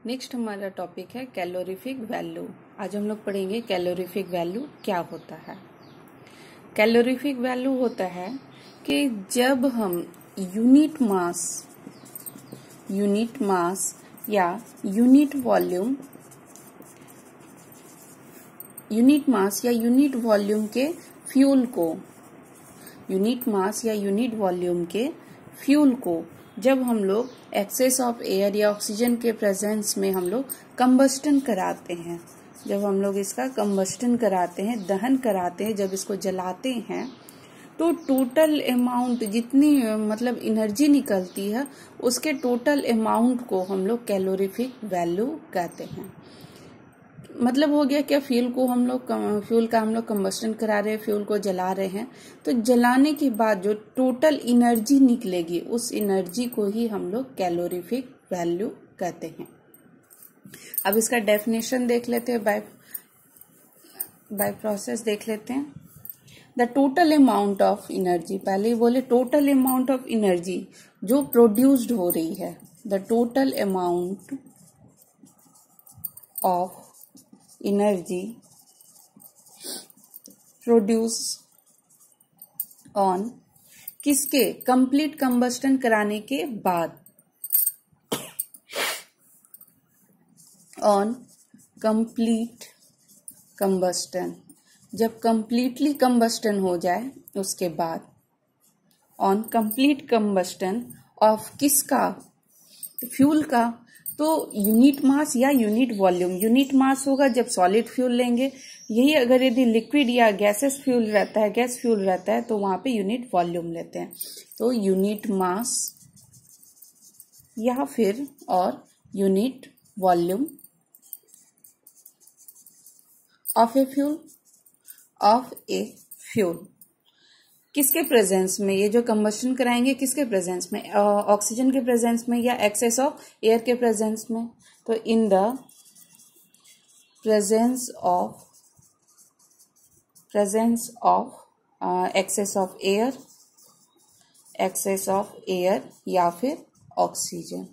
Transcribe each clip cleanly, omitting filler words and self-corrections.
Next हमारा topic है calorific value. आज हम लोग पढ़ेंगे कैलोरीफिक वैल्यू क्या होता है। कैलोरीफिक वैल्यू होता है कि जब हम यूनिट मास या यूनिट वॉल्यूम के फ्यूल को जब हम लोग एक्सेस ऑफ एयर या ऑक्सीजन के प्रेजेंस में हम लोग कंबस्टन कराते हैं, जब हम लोग इसका कंबस्टन कराते हैं, दहन कराते हैं, जब इसको जलाते हैं तो टोटल अमाउंट जितनी मतलब एनर्जी निकलती है उसके टोटल अमाउंट को हम लोग कैलोरीफिक वैल्यू कहते हैं। मतलब हो गया क्या, फ्यूल का हम लोग कंबस्टन करा रहे हैं, फ्यूल को जला रहे हैं, तो जलाने के बाद जो टोटल एनर्जी निकलेगी उस एनर्जी को ही हम लोग कैलोरीफिक वैल्यू कहते हैं। अब इसका डेफिनेशन देख लेते हैं, बाय प्रोसेस देख लेते हैं। The total amount of energy, पहले ही बोले टोटल अमाउंट ऑफ एनर्जी जो प्रोड्यूस्ड हो रही है, the total amount of energy produce on किसके, कंप्लीट कंबस्टन कराने के बाद, ऑन कंप्लीट कंबस्टन, जब कंप्लीटली कंबस्टन हो जाए उसके बाद, ऑन कंप्लीट कंबस्टन ऑफ किसका, फ्यूल का। तो यूनिट मास या यूनिट वॉल्यूम, यूनिट मास होगा जब सॉलिड फ्यूल लेंगे, यही अगर यदि लिक्विड या गैस फ्यूल रहता है तो वहां पे यूनिट वॉल्यूम लेते हैं। तो यूनिट मास या फिर और unit volume of a fuel किसके प्रेजेंस में, ये जो कंबस्टन कराएंगे किसके प्रेजेंस में, ऑक्सीजन के प्रेजेंस में या एक्सेस ऑफ एयर के प्रेजेंस में। तो in the presence of excess of air या फिर ऑक्सीजन,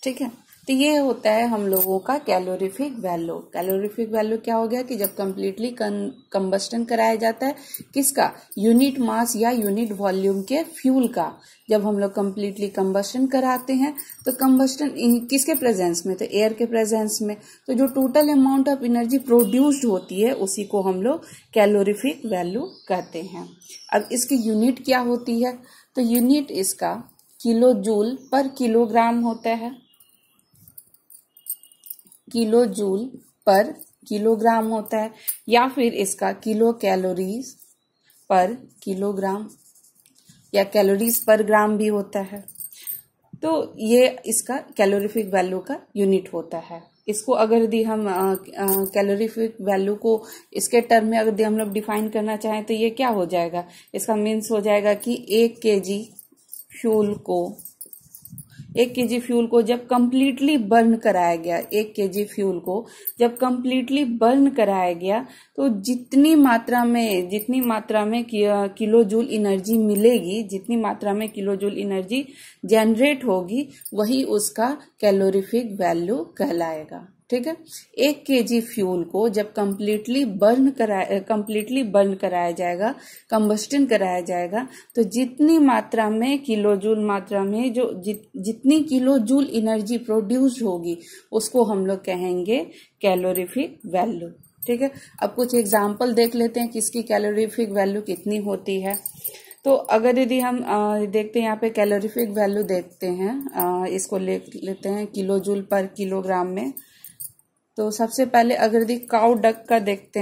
ठीक है। तो ये होता है हम लोगों का कैलोरीफिक वैल्यू। कैलोरीफिक वैल्यू क्या हो गया कि जब कंप्लीटली कंबस्टन कराया जाता है किसका, यूनिट मास या यूनिट वॉल्यूम के फ्यूल का, जब हम लोग कंप्लीटली कंबस्टन कराते हैं तो कंबस्टन किसके प्रेजेंस में, तो एयर के प्रेजेंस में, तो जो total amount of energy produced होती है उसी को हम लोग कैलोरीफिक वैल्यू कहते हैं। अब इसकी यूनिट क्या होती है, तो यूनिट इसका किलो जूल पर किलोग्राम होता है, किलो जूल पर किलोग्राम होता है, या फिर इसका किलो कैलोरीज पर किलोग्राम या कैलोरीज पर ग्राम भी होता है। तो ये इसका कैलोरीफिक वैल्यू का यूनिट होता है। इसको अगर यदि हम कैलोरीफिक वैल्यू को इसके टर्म में अगर हम लोग डिफाइन करना चाहें तो ये क्या हो जाएगा, इसका मीन्स हो जाएगा कि 1 केजी फ्यूल को जब कंप्लीटली बर्न कराया गया, 1 केजी फ्यूल को जब कंप्लीटली बर्न कराया गया तो जितनी मात्रा में किलो जूल एनर्जी मिलेगी, जितनी मात्रा में किलो जूल एनर्जी जनरेट होगी, वही उसका कैलोरीफिक वैल्यू कहलाएगा, ठीक है। 1 केजी फ्यूल को जब कंप्लीटली बर्न कराया जाएगा, कंबस्टन कराया जाएगा, तो जितनी मात्रा में जितनी किलो जूल एनर्जी प्रोड्यूस होगी उसको हम लोग कहेंगे कैलोरीफिक वैल्यू, ठीक है। अब कुछ एग्जाम्पल देख लेते हैं कि इसकी कैलोरीफिक वैल्यू कितनी होती है। तो अगर यदि हम देखते हैं यहाँ पे कैलोरीफिक वैल्यू देखते हैं, इसको लेते हैं किलो जूल पर किलोग्राम में। तो सबसे पहले अगर यदि काउ डंग का देखते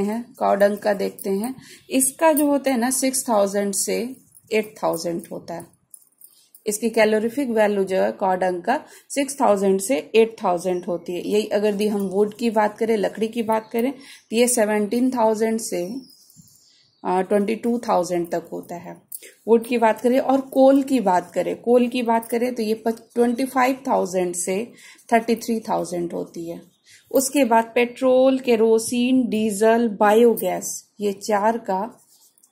हैं, इसका जो होता है ना 6000 से 8000 होता है। इसकी कैलोरीफिक वैल्यू जो है काउ डंग का 6000 से 8000 होती है। यही अगर यदि हम वुड की बात करें, लकड़ी की बात करें, तो ये 17000 से 22000 तक होता है। वुड की बात करें और कोल की बात करें तो ये 25000 से 33000 होती है। उसके बाद पेट्रोल, केरोसिन, डीजल, बायोगैस, ये 4 का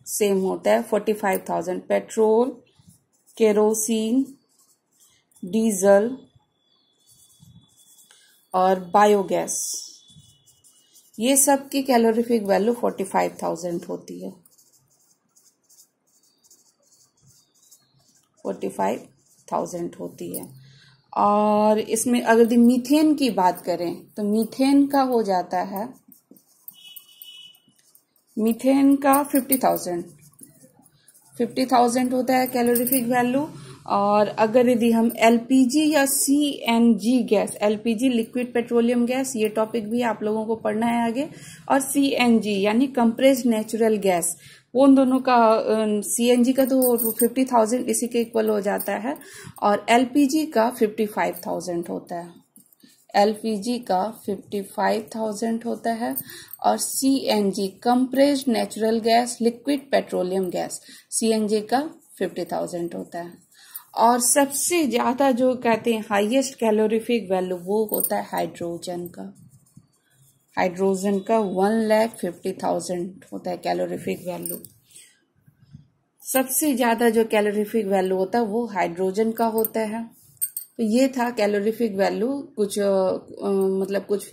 सेम होता है 45,000। पेट्रोल, केरोसिन, डीजल, और बायोगैस, ये सब की कैलोरीफिक वैल्यू 45,000 होती है, 45,000 होती है। और इसमें अगर मीथेन की बात करें तो मीथेन का हो जाता है, मीथेन का 50,000 होता है कैलोरीफिक वैल्यू। और अगर यदि हम एलपीजी या CNG gas, LPG liquid petroleum gas, ये टॉपिक भी आप लोगों को पढ़ना है आगे, और सीएनजी यानी कंप्रेस्ड नेचुरल गैस, उन दोनों का, सीएनजी का तो 50,000 इसी के इक्वल हो जाता है, और एलपीजी का 55,000 होता है, एलपीजी का 55,000 होता है, और CNG compressed natural gas liquid petroleum gas, CNG का 50,000 होता है। और सबसे ज्यादा जो कहते हैं हाईएस्ट कैलोरीफिक वैल्यू वो होता है हाइड्रोजन का, हाइड्रोजन का 1,50,000 होता है कैलोरीफिक वैल्यू। सबसे ज्यादा जो कैलोरीफिक वैल्यू होता है वो हाइड्रोजन का होता है। तो ये था कैलोरीफिक वैल्यू, मतलब कुछ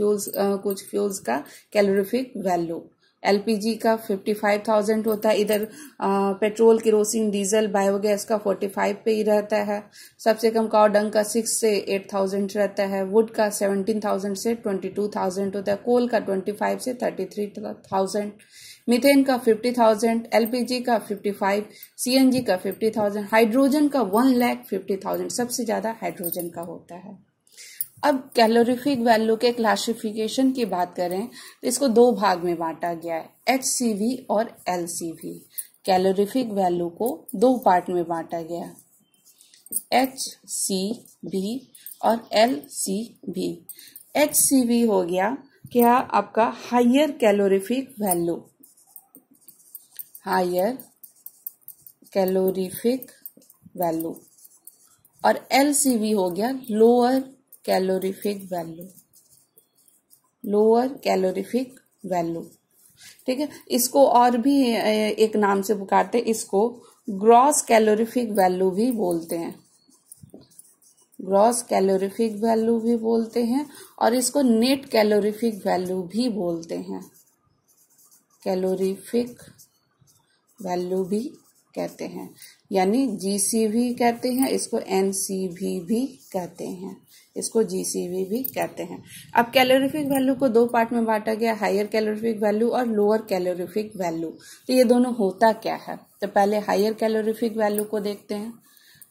फ्यूल्स का कैलोरीफिक वैल्यू। एलपीजी का 55,000 होता है, इधर पेट्रोल, केरोसिन, डीजल, बायोगैस का 45 पे ही रहता है। सबसे कम कावडंग का 6 से 8,000 रहता है, वुड का 17,000 से 22,000 होता है, कोल का 25 से 33,000, मीथेन का 50,000, एलपीजी का 55, सीएनजी का 50,000, हाइड्रोजन का 1,50,000, सबसे ज्यादा हाइड्रोजन का होता है। अब कैलोरीफिक वैल्यू के क्लासिफिकेशन की बात करें तो इसको दो भाग में बांटा गया है, एचसीवी और एलसीवी। कैलोरीफिक वैल्यू को दो पार्ट में बांटा गया, एचसीवी और एलसीवी। एचसीवी हो गया क्या आपका higher calorific value, higher calorific value, और एलसीवी हो गया lower calorific value, lower calorific value. ठीक है, इसको और भी एक नाम से पुकारते हैं, इसको ग्रॉस कैलोरीफिक वैल्यू भी बोलते हैं, ग्रॉस कैलोरीफिक वैल्यू भी बोलते हैं, और इसको नेट कैलोरीफिक वैल्यू भी बोलते हैं, कैलोरीफिक वैल्यू भी कहते हैं, यानी जीसीवी कहते हैं, इसको एनसीवी भी कहते हैं, इसको जीसीवी भी कहते हैं। अब कैलोरीफिक वैल्यू को दो पार्ट में बांटा गया, हायर कैलोरीफिक वैल्यू और लोअर कैलोरीफिक वैल्यू। तो ये दोनों होता क्या है, तो पहले हायर कैलोरीफिक वैल्यू को देखते हैं।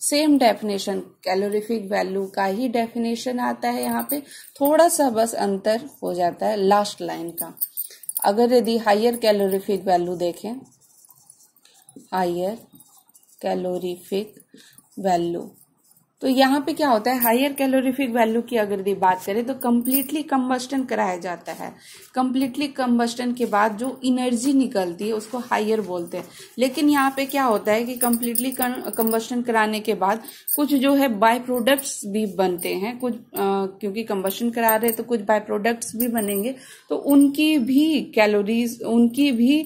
सेम डेफिनेशन, कैलोरीफिक वैल्यू का ही डेफिनेशन आता है, यहाँ पे थोड़ा सा बस अंतर हो जाता है लास्ट लाइन का। अगर यदि हायर कैलोरीफिक वैल्यू देखें, हायर कैलोरीफिक वैल्यू, तो यहाँ पे क्या होता है, हायर कैलोरीफिक वैल्यू की अगर यदि बात करें तो कंप्लीटली कंबस्टन कराया जाता है, कंप्लीटली कंबस्टन के बाद जो एनर्जी निकलती है उसको हायर बोलते हैं। लेकिन यहाँ पे क्या होता है कि कंप्लीटली कंबस्टन कराने के बाद कुछ जो है बाय प्रोडक्ट्स भी बनते हैं, कुछ क्योंकि कंबस्टन करा रहे तो कुछ बाय प्रोडक्ट्स भी बनेंगे, तो उनकी भी कैलोरीज, उनकी भी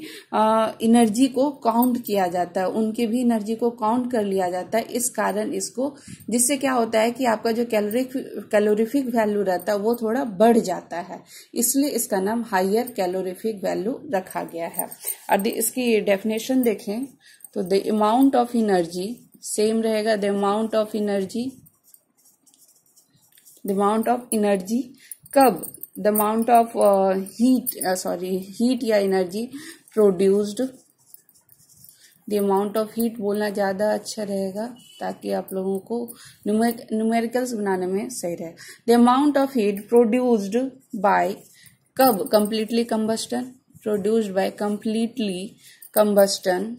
एनर्जी को काउंट किया जाता है, उनकी भी एनर्जी को काउंट कर लिया जाता है। इस कारण इसको, जिससे क्या होता है कि आपका जो कैलोरीफिक वैल्यू रहता है वो थोड़ा बढ़ जाता है, इसलिए इसका नाम हायर कैलोरीफिक वैल्यू रखा गया है। और इसकी डेफिनेशन देखें तो the amount of energy same रहेगा, the amount of energy, the amount of energy कब, द अमाउंट ऑफ हीट या energy produced, the amount of heat बोलना ज्यादा अच्छा रहेगा ताकि आप लोगों को न्यूमेरिकल्स बनाने में सही रहे। The amount of heat produced by, कब, completely combustion, produced by completely combustion,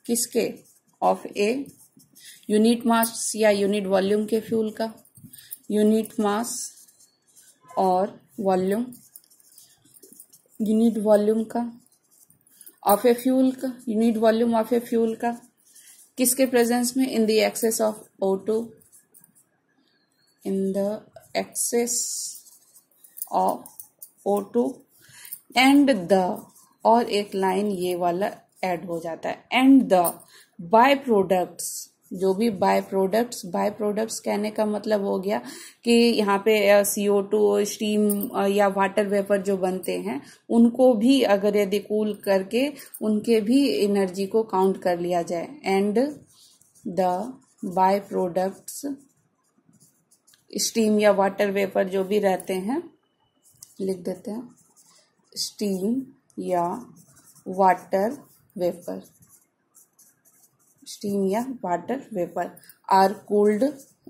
किसके, ऑफ ए यूनिट मास या यूनिट वॉल्यूम के फ्यूल का, यूनिट मास और वॉल्यूम, यूनिट वॉल्यूम का, ऑफ ए फ्यूल का, unit volume of a fuel का, किसके प्रेजेंस में, in the excess of O2, in the excess of O2 and the, और एक लाइन ये वाला ऐड हो जाता है, एंड द बाय प्रोडक्ट्स जो भी बाय प्रोडक्ट्स कहने का मतलब हो गया कि यहाँ पे CO2 स्टीम या वाटर वेपर जो बनते हैं उनको भी अगर यदि कूल करके उनके भी एनर्जी को काउंट कर लिया जाए। And the by products steam या वाटर वेपर जो भी रहते हैं, लिख देते हैं स्टीम या वाटर वेपर, स्टीम या वाटर वेपर आर कूल्ड,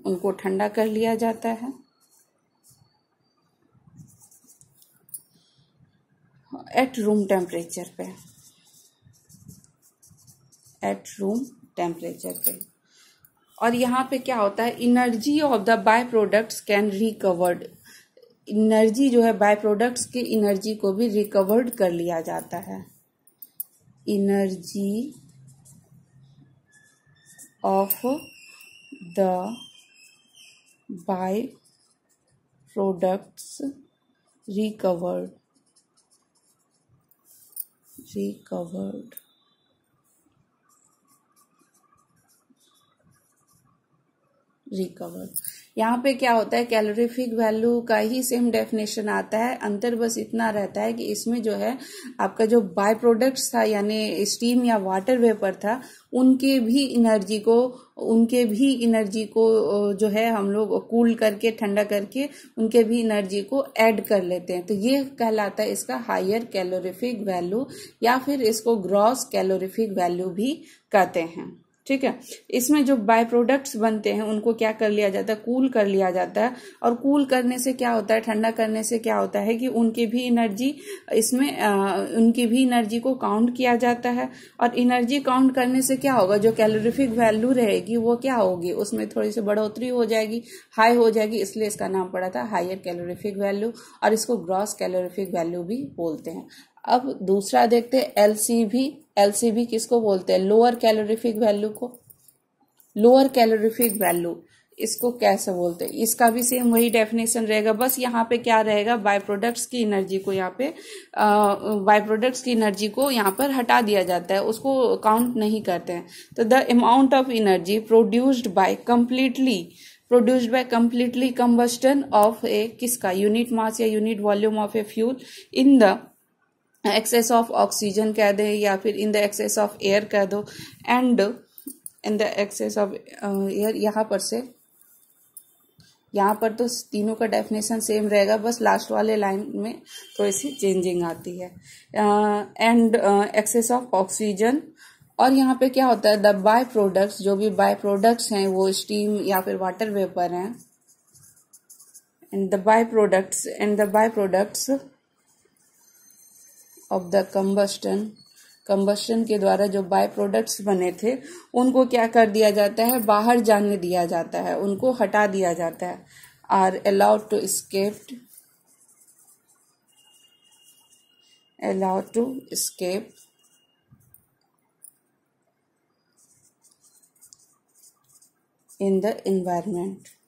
उनको ठंडा कर लिया जाता है एट रूम टेम्परेचर पे, एट रूम टेम्परेचर पे। और यहाँ पे क्या होता है, energy of the by products can recovered, energy जो है बाय प्रोडक्ट्स की एनर्जी को भी रिकवर्ड कर लिया जाता है। Energy of the by products recovered यहाँ पे क्या होता है, कैलोरीफिक वैल्यू का ही सेम डेफिनेशन आता है, अंतर बस इतना रहता है कि इसमें जो है आपका जो बाय प्रोडक्ट्स था यानी स्टीम या वाटर वेपर था उनके भी एनर्जी को जो है हम लोग कूल करके ठंडा करके उनके भी एनर्जी को ऐड कर लेते हैं। तो ये कहलाता है इसका हायर कैलोरीफिक वैल्यू या फिर इसको ग्रॉस कैलोरीफिक वैल्यू भी कहते हैं। ठीक है, इसमें जो बाय प्रोडक्ट्स बनते हैं उनको क्या कर लिया जाता है, कूल कर लिया जाता है। और कूल करने से क्या होता है, ठंडा करने से क्या होता है कि उनकी भी एनर्जी इसमें उनकी भी एनर्जी को काउंट किया जाता है। और एनर्जी काउंट करने से क्या होगा, जो कैलोरीफिक वैल्यू रहेगी वो क्या होगी, उसमें थोड़ी सी बढ़ोतरी हो जाएगी, हाई हो जाएगी, इसलिए इसका नाम पड़ा था हायर कैलोरीफिक वैल्यू। और इसको ग्रॉस कैलोरीफिक वैल्यू भी बोलते हैं। अब दूसरा देखते हैं एलसीवी किसको बोलते हैं, लोअर कैलोरीफिक वैल्यू को। लोअर कैलोरीफिक वैल्यू इसको कैसे बोलते हैं, इसका भी सेम वही डेफिनेशन रहेगा, बस यहाँ पे क्या रहेगा, बाय प्रोडक्ट्स की एनर्जी को यहाँ पर हटा दिया जाता है, उसको काउंट नहीं करते हैं। तो the amount of energy produced by completely combustion of a किसका, यूनिट मास या unit volume of a fuel in the excess of oxygen कह दे या फिर in the excess of air कह दो, and in the excess of air. यहाँ पर तो तीनों का डेफिनेशन सेम रहेगा, बस लास्ट वाले लाइन में थोड़ी सी चेंजिंग आती है। And excess of oxygen. और यहाँ पे क्या होता है, द बाय प्रोडक्ट्स, जो भी बाय प्रोडक्ट्स हैं वो स्टीम या फिर वाटर वेपर हैं, and the by products of the combustion के द्वारा जो बाय प्रोडक्ट्स बने थे उनको क्या कर दिया जाता है, बाहर जाने दिया जाता है, उनको हटा दिया जाता है। Are allowed to escape in the environment।